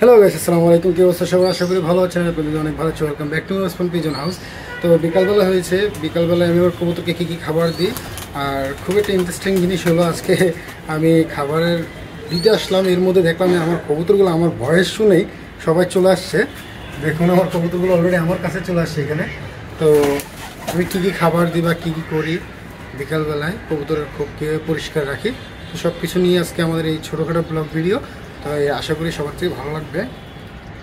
Hello guys, আসসালামু আলাইকুম। কি অবস্থা সবার? আশা করি ভালো আছেন। আপনাদের অনেক ভালো আছে। Welcome back to my pigeon house. তো বিকালবেলা হয়েছে, বিকালবেলায় আমি ওর কবুতরকে কী খাবার দিই। আর খুব একটা ইন্টারেস্টিং জিনিস হলো, আজকে আমি খাবারের দিতে আসলাম, এর মধ্যে দেখলাম যে আমার কবুতরগুলো আমার ভয়েস শুনেই সবাই চলে আসছে। দেখুন, আমার কবুতরগুলো অলরেডি আমার কাছে চলে আসছে এখানে। তো আমি কী খাবার দিই বা কী করি বিকালবেলায় কবুতরের খুব কীভাবে পরিষ্কার রাখি, তো সব কিছু নিয়ে আজকে আমাদের এই ছোটোখাটো ব্লগ ভিডিও। তো আশা করি সবার থেকে ভালো লাগবে।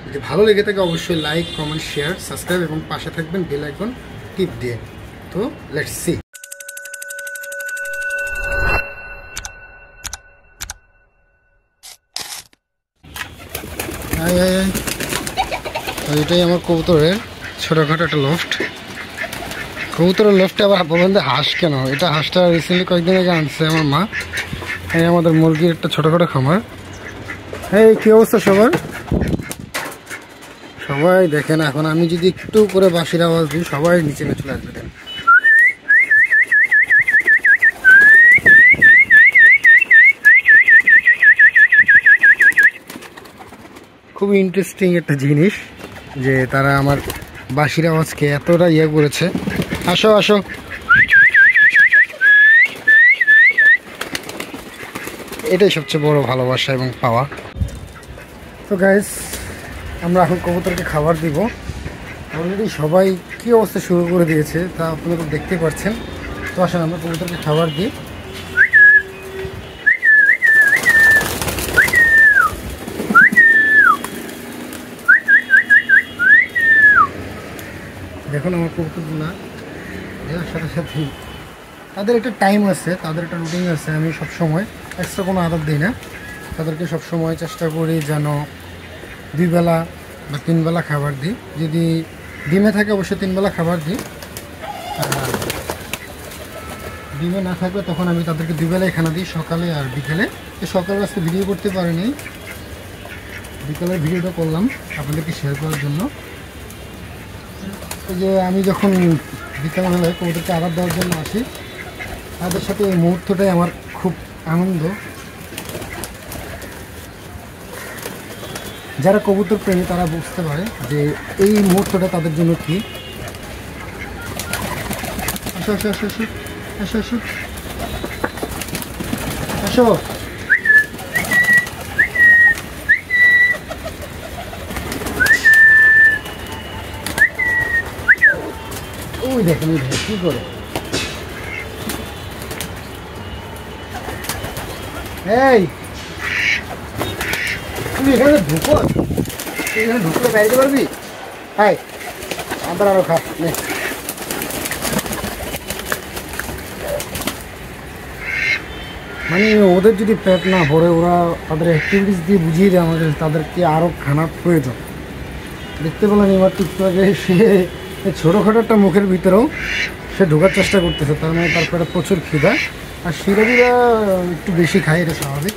যদি ভালো লেগে থাকে অবশ্যই লাইক, কমেন্ট, শেয়ার, সাবস্ক্রাইব এবং পাশে থাকবেন বেল আইকন টিপ দিয়ে। তো লেটস সি। এটাই আমার কবুতরের ছোটোখাটো একটা লফট। কবুতরের লফটে আবার বলবেন যে হাঁস কেন? এটা হাঁসটা রিসেন্টলি কয়েকদিন আগে আনছে আমার মা। এই আমাদের মুরগির একটা ছোটোখাটো খামার। এই কী অবস্থা সবার? সবাই দেখেন, এখন আমি যদি একটু করে বাঁশির আওয়াজ দিই সবাই নিচে চলে আসবে। দেখেন, খুবই ইন্টারেস্টিং একটা জিনিস যে তারা আমার বাঁশির আওয়াজকে এতটা করেছে। আসো আসো। এটাই সবচেয়ে বড় ভালোবাসা এবং পাওয়া। তো গাইস, আমরা এখন কবুতরকে খাবার দিব। অলরেডি সবাই কী অবস্থা শুরু করে দিয়েছে তা আপনারা দেখতে পাচ্ছেন। তো আসেন আমরা কবুতরকে খাবার দিই। দেখুন আমার কবুতরগুলো দেওয়ার সাথে সাথে তাদের একটা টাইম আছে, তাদের একটা রুটিন আছে। আমি সবসময় এক্সট্রা কোনো আদর দিই না। তাদেরকে সবসময় চেষ্টা করি যেন 2 বেলা বা 3 বেলা খাবার দিই। যদি ডিমে থাকে অবশ্যই 3 বেলা খাবার দিই। ডিমে না থাকলে তখন আমি তাদেরকে 2 বেলায় খানা দিই, সকালে আর বিকেলে। সকালে আজকে ভিডিও করতে পারিনি, বিকেলের ভিডিওটা করলাম আপনাদেরকে শেয়ার করার জন্য। যে আমি যখন বিকালবেলায় কবুতরকে আবার দেওয়ার জন্য আসি, তাদের সাথে এই মুহূর্তটাই আমার খুব আনন্দ। যারা কবুতর প্রেমী তারা বুঝতে পারে যে এই মুহূর্তটা তাদের জন্য কি। আসো আসো আসো আসো আসো আসো আসো। ওই দেখেন কি করে। এই তুই এখানে ঢুকো, তুই এখানে ঢুকলে বেড়াতে পারবি? হ্যাঁ, আবার আরো খা। মানে ওদের যদি পেট না ভরে, ওরা তাদের অ্যাক্টিভিটিস দিয়ে বুঝিয়ে দেয় আমাদের তাদেরকে আরও খানার প্রয়োজন। দেখতে পেলেন এবার টিকটকে সে ছোটোখাটো একটা মুখের ভিতরেও সে ঢোকার চেষ্টা করতেছে, তার মানে তার পেটে প্রচুর খিদা। আর শিরাবিরা একটু বেশি খায়, এটা স্বাভাবিক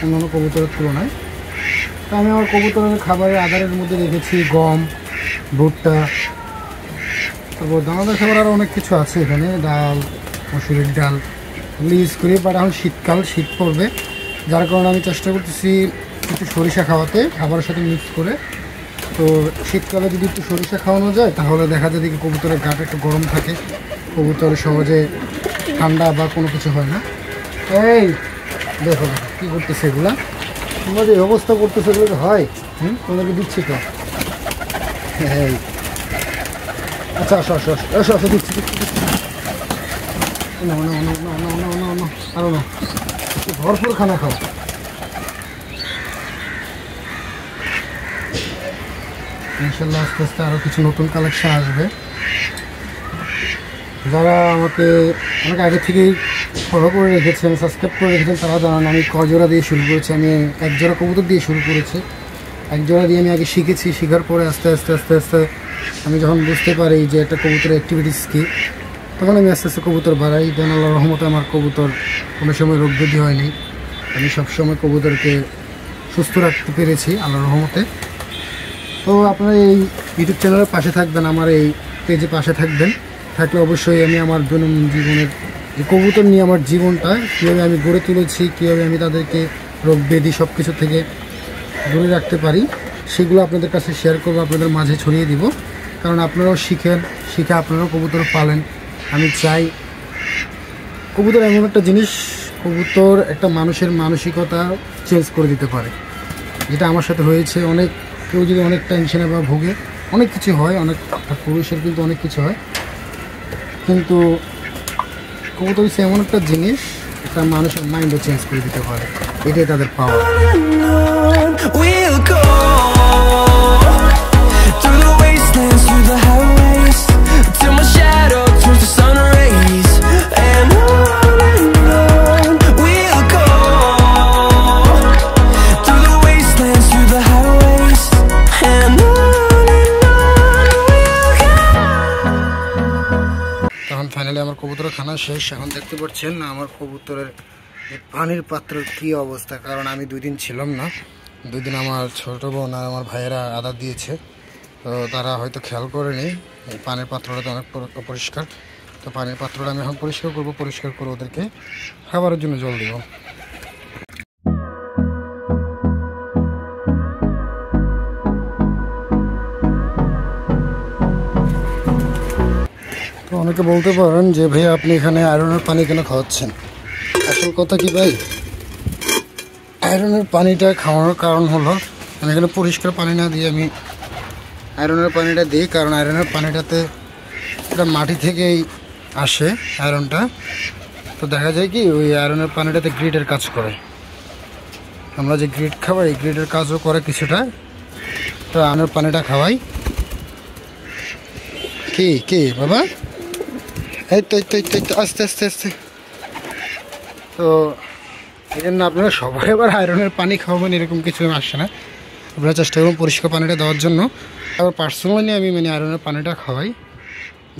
অন্যান্য কবুতরের তুলনায়। তো আমি আমার কবুতরের খাবারের আধারের মধ্যে রেখেছি গম, ভুট্টা, তারপর দানাদার খাবার আরও অনেক কিছু আছে এখানে, ডাল, মসুরির ডাল এগুলো ইউজ করি। বাট এখন শীতকাল, শীত পড়বে, যার কারণে আমি চেষ্টা করতেছি একটু সরিষা খাওয়াতে খাবারের সাথে মিক্স করে। তো শীতকালে যদি একটু সরিষা খাওয়ানো যায় তাহলে দেখা যায় দেখি কবুতরের গাটা একটু গরম থাকে, কবুতরের সহজে ঠান্ডা বা কোনো কিছু হয় না। এই দেখো কী করতেছে এগুলা, তোমরা যে ব্যবস্থা করতেছে এগুলো হয়। তোমাদেরকে দিচ্ছি তো। এই আচ্ছা আসো আসো আসো আসো আসো, দিচ্ছি দিচ্ছি দিচ্ছি। না না না না না না না না, আরো না, ভরপুর খানা খাও। ইনশাল্লাহ আস্তে আস্তে আরও কিছু নতুন কালেকশন আসবে। যারা আমাকে অনেক আগে থেকেই ফলো করে রেখেছেন, সাবস্ক্রাইব করে রেখেছেন, তারা জানান আমি কজোড়া দিয়ে শুরু করেছি। আমি 1 জোড়া কবুতর দিয়ে শুরু করেছি। 1 জোড়া দিয়ে আমি আগে শিখেছি, শেখার পরে আস্তে আস্তে আস্তে আস্তে আমি যখন বুঝতে পারি যে একটা কবুতরের অ্যাক্টিভিটিস কী, তখন আমি আস্তে আস্তে কবুতর বাড়াই। দেন আল্লাহর রহমতে আমার কবুতর কোনো সময় রোগ ব্যাধি হয়নি। আমি সবসময় কবুতরকে সুস্থ রাখতে পেরেছি আল্লাহর রহমতে। তো আপনারা এই ইউটিউব চ্যানেলের পাশে থাকবেন, আমার এই পেজে পাশে থাকবেন। থাকলে অবশ্যই আমি আমার দৈনন্দিন জীবনের যে কবুতর নিয়ে আমার জীবনটা কীভাবে আমি গড়ে তুলেছি, কীভাবে আমি তাদেরকে রোগ ব্যাধি সব কিছু থেকে ধরে রাখতে পারি সেগুলো আপনাদের কাছে শেয়ার করবো, আপনাদের মাঝে ছড়িয়ে দিব, কারণ আপনারাও শিখে আপনারাও কবুতর পালেন। আমি চাই কবুতর এমন একটা জিনিস, কবুতর একটা মানুষের মানসিকতা চেঞ্জ করে দিতে পারে, যেটা আমার সাথে হয়েছে। অনেক কেউ যদি অনেক টেনশনে বা ভোগে, অনেক কিছু হয়, অনেক পুরুষের কিন্তু অনেক কিছু হয়, কিন্তু কবুতর হচ্ছে এমন একটা জিনিস, একটা মানুষের মাইন্ডও চেঞ্জ করে দিতে পারে, এটাই তাদের পাওয়ার। তখন ফাইনালি আমার কবুতরের খানা শেষ। এখন দেখতে পাচ্ছেন আমার কবুতরের পানির পাত্রের কী অবস্থা, কারণ আমি 2 দিন ছিলাম না। 2 দিন আমার ছোটো বোন আর আমার ভাইয়েরা আদা দিয়েছে, তো তারা হয়তো খেয়াল করেনি। পানির পাত্রটা তো অনেক পরিষ্কার, তো পানির পাত্রটা আমি এখন পরিষ্কার করবো, পরিষ্কার করে ওদেরকে খাবারের জন্য জল দেবো। তো অনেকে বলতে পারেন যে ভাই আপনি এখানে আয়রনের পানি কেন খাওয়াচ্ছেন। আসল কথা কি ভাই, আয়রনের পানিটা খাওয়ানোর কারণ হলো আমি এখানে পরিষ্কার পানি না দিয়ে আমি আয়রনের পানিটা দিই, কারণ আয়রনের পানিটাতে এটা মাটি থেকেই আসে আয়রনটা। তো দেখা যায় কি ওই আয়রনের পানিটাতে গ্রিডের কাজ করে, আমরা যে গ্রিড খাওয়াই এই গ্রিডের কাজও করে কিছুটা। তো আয়রনের পানিটা খাওয়াই। কি বাবা, এই তো আস্তে আস্তে আস্তে। তো এই জন্য আপনারা সবাই আবার আয়রনের পানি খাওয়াবেন এরকম কিছু আসে না, আপনারা চেষ্টা করুন পরিষ্কার পানিটা দেওয়ার জন্য। আবার পার্সোনালি আমি আয়রনের পানিটা খাওয়াই,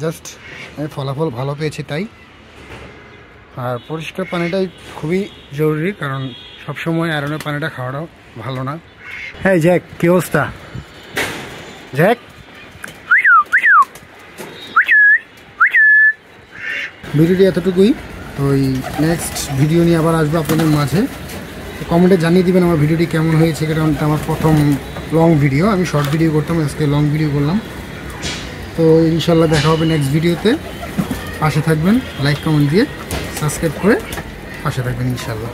জাস্ট আমি ফলাফল ভালো পেয়েছি তাই। আর পরিষ্কার পানিটাই খুবই জরুরি, কারণ সবসময় আয়রনের পানিটা খাওয়াটাও ভালো না। হ্যাঁ জ্যাক, কী অবস্থা জ্যাক? ভিডিওটি এতটুকুই। তো এই নেক্সট ভিডিও নিয়ে আবার আসবো আপনাদের মাঝে। কমেন্টে জানিয়ে দিবেন আমার ভিডিওটি কেমন হয়েছে, কারণ এটা আমার প্রথম লং ভিডিও। আমি শর্ট ভিডিও করতাম, আজকে লং ভিডিও করলাম। তো ইনশাল্লাহ দেখা হবে নেক্সট ভিডিওতে। পাশে থাকবেন, লাইক কমেন্ট দিয়ে সাবস্ক্রাইব করে পাশে থাকবেন ইনশাল্লাহ।